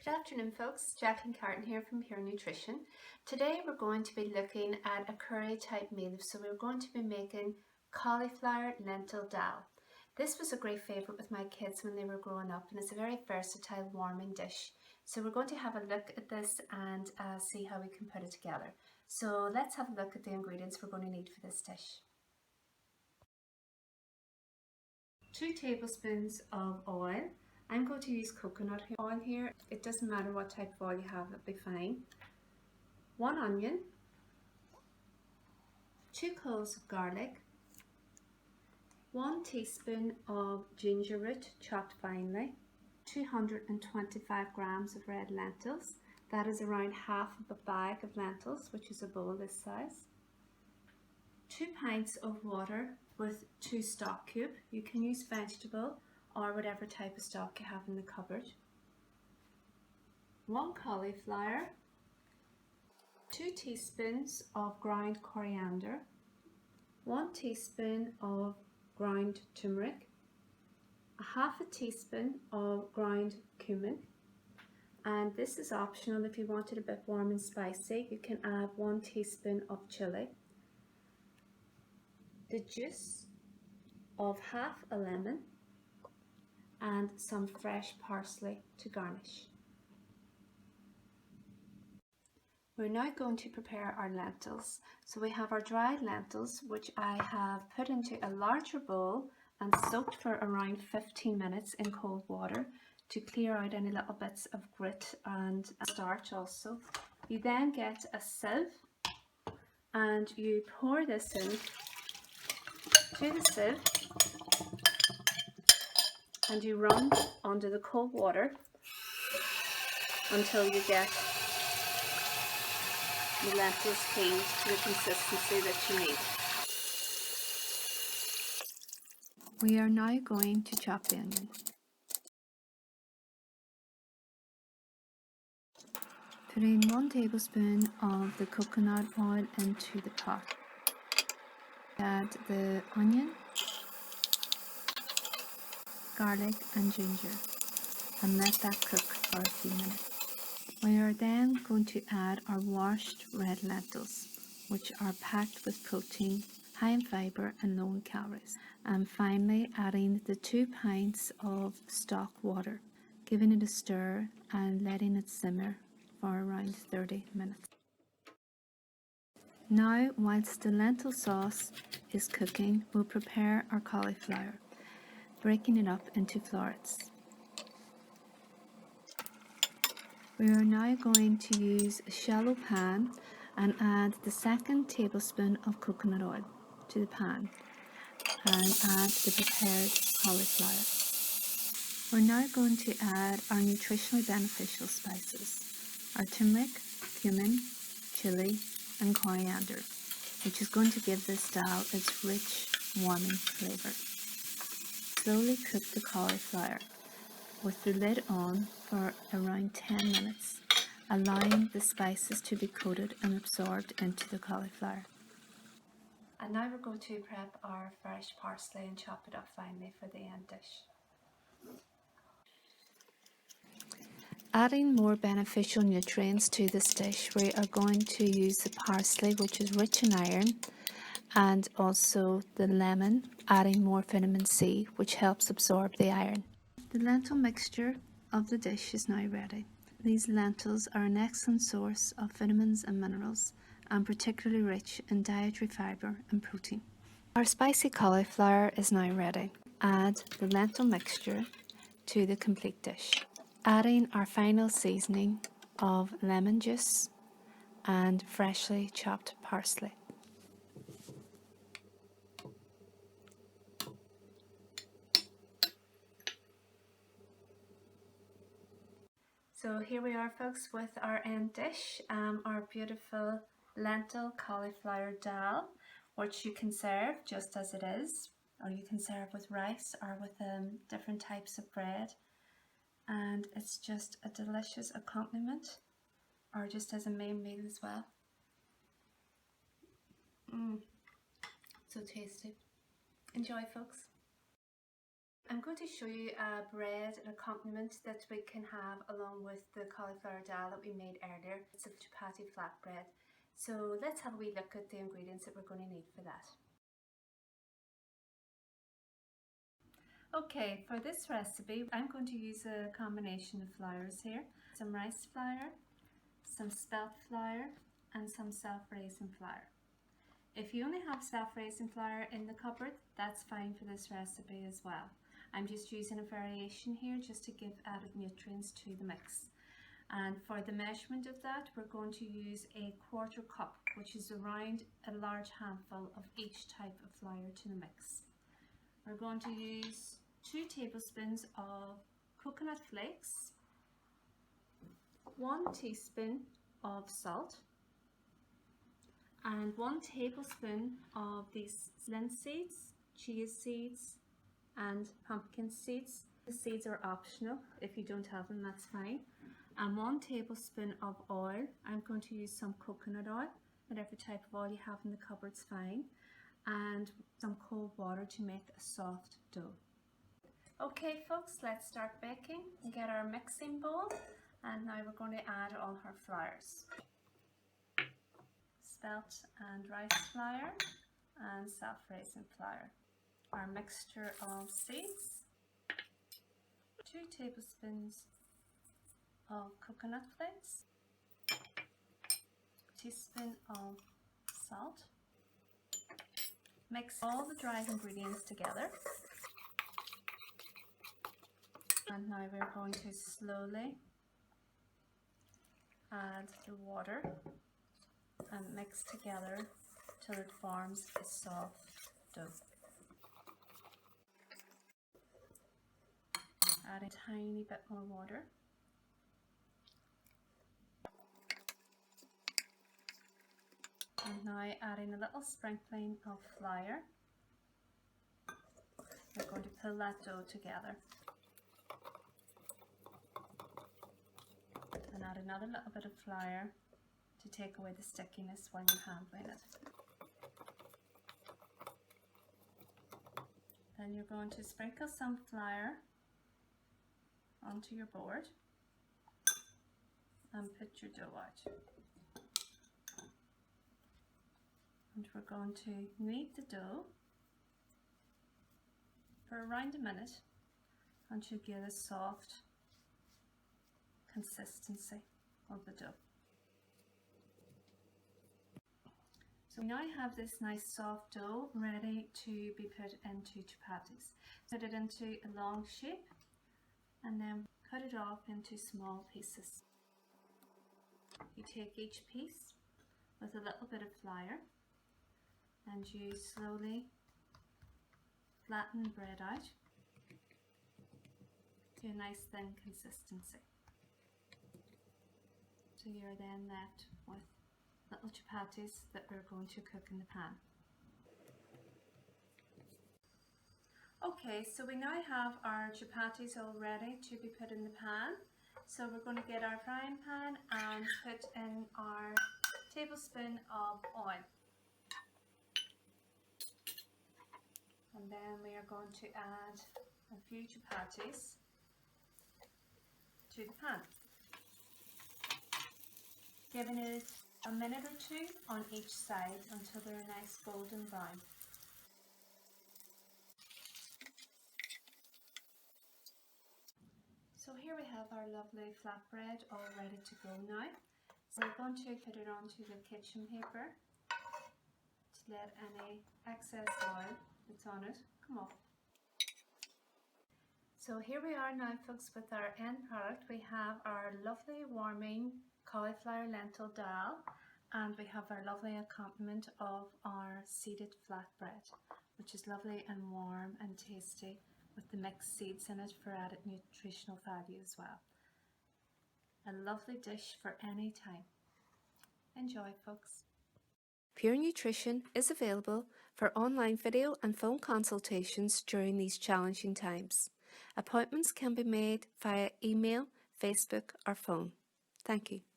Good afternoon folks, Jacqueline here from Pure Nutrition. Today we're going to be looking at a curry type meal. So we're going to be making cauliflower lentil dal. This was a great favourite with my kids when they were growing up, and it's a very versatile warming dish. So we're going to have a look at this and see how we can put it together. So let's have a look at the ingredients we're going to need for this dish. 2 tablespoons of oil. I'm going to use coconut oil here. It doesn't matter what type of oil you have, it'll be fine. 1 onion, 2 cloves of garlic, 1 teaspoon of ginger root chopped finely, 225 grams of red lentils. That is around half of a bag of lentils, which is a bowl this size. 2 pints of water with 2 stock cubes. You can use vegetable or whatever type of stock you have in the cupboard. 1 cauliflower, 2 teaspoons of ground coriander, 1 teaspoon of ground turmeric, a half a teaspoon of ground cumin, and this is optional. If you want it a bit warm and spicy, you can add 1 teaspoon of chilli, the juice of half a lemon, and some fresh parsley to garnish. We're now going to prepare our lentils. So we have our dried lentils, which I have put into a larger bowl and soaked for around 15 minutes in cold water to clear out any little bits of grit and starch also. You then get a sieve and you pour this in to the sieve, and you run under the cold water until you get the lentils cleaned to the consistency that you need. We are now going to chop the onion. Put in 1 tablespoon of the coconut oil into the pot. Add the onion, garlic and ginger, and let that cook for a few minutes. We are then going to add our washed red lentils, which are packed with protein, high in fibre and low in calories. And finally adding the 2 pints of stock water, giving it a stir and letting it simmer for around 30 minutes. Now, whilst the lentil sauce is cooking, we'll prepare our cauliflower, breaking it up into florets. We are now going to use a shallow pan and add the 2nd tablespoon of coconut oil to the pan and add the prepared cauliflower. We're now going to add our nutritionally beneficial spices, our turmeric, cumin, chilli and coriander, which is going to give this dal its rich, warming flavour. Slowly cook the cauliflower with the lid on for around 10 minutes, allowing the spices to be coated and absorbed into the cauliflower. And now we're going to prep our fresh parsley and chop it up finely for the end dish. Adding more beneficial nutrients to this dish, we are going to use the parsley, which is rich in iron, and also the lemon, adding more vitamin C, which helps absorb the iron. The lentil mixture of the dish is now ready. These lentils are an excellent source of vitamins and minerals, and particularly rich in dietary fibre and protein. Our spicy cauliflower is now ready. Add the lentil mixture to the complete dish, adding our final seasoning of lemon juice and freshly chopped parsley. So here we are folks with our end dish, our beautiful lentil cauliflower dal, which you can serve just as it is, or you can serve with rice or with different types of bread, and it's just a delicious accompaniment, or just as a main meal as well. So tasty. Enjoy folks. I'm going to show you a bread, an accompaniment that we can have along with the cauliflower dahl that we made earlier. It's a chapati flatbread. So let's have a wee look at the ingredients that we're going to need for that. Okay, for this recipe I'm going to use a combination of flours here. Some rice flour, some spelt flour and some self-raising flour. If you only have self-raising flour in the cupboard, that's fine for this recipe as well. I'm just using a variation here just to give added nutrients to the mix. And for the measurement of that, we're going to use a 1/4 cup, which is around a large handful of each type of flour to the mix. We're going to use 2 tablespoons of coconut flakes, 1 teaspoon of salt, and 1 tablespoon of these linseed seeds, chia seeds and pumpkin seeds. The seeds are optional. If you don't have them, that's fine. And 1 tablespoon of oil. I'm going to use some coconut oil. Whatever type of oil you have in the cupboard's fine. And some cold water to make a soft dough. Okay folks, let's start baking and get our mixing bowl. And now we're going to add all our flours. Spelt and rice flour and self-raising flour. Our mixture of seeds, 2 tablespoons of coconut flakes, a teaspoon of salt. Mix all the dried ingredients together. And now we're going to slowly add the water and mix together till it forms a soft dough. Add a tiny bit more water. And now adding a little sprinkling of flour. We're going to pull that dough together. And add another little bit of flour to take away the stickiness while you're handling it. Then you're going to sprinkle some flour onto your board and put your dough out. And we're going to knead the dough for around a minute until you get a soft consistency of the dough. So we now have this nice soft dough ready to be put into chapatis. Put it into a long shape and then cut it off into small pieces. You take each piece with a little bit of flour and you slowly flatten the bread out to a nice thin consistency. So you're then left with little chapatis that we're going to cook in the pan. Okay, so we now have our chapatis all ready to be put in the pan. So we're going to get our frying pan and put in our tablespoon of oil. And then we are going to add a few chapatis to the pan, giving it a minute or 2 on each side until they're a nice golden brown. So here we have our lovely flatbread all ready to go now. So we're going to put it onto the kitchen paper to let any excess oil that's on it come off. So here we are now folks with our end product. We have our lovely warming cauliflower lentil dahl and we have our lovely accompaniment of our seeded flatbread, which is lovely and warm and tasty with the mixed seeds in it for added nutritional value as well. A lovely dish for any time. Enjoy folks. Pure Nutrition is available for online video and phone consultations during these challenging times. Appointments can be made via email, Facebook or phone. Thank you.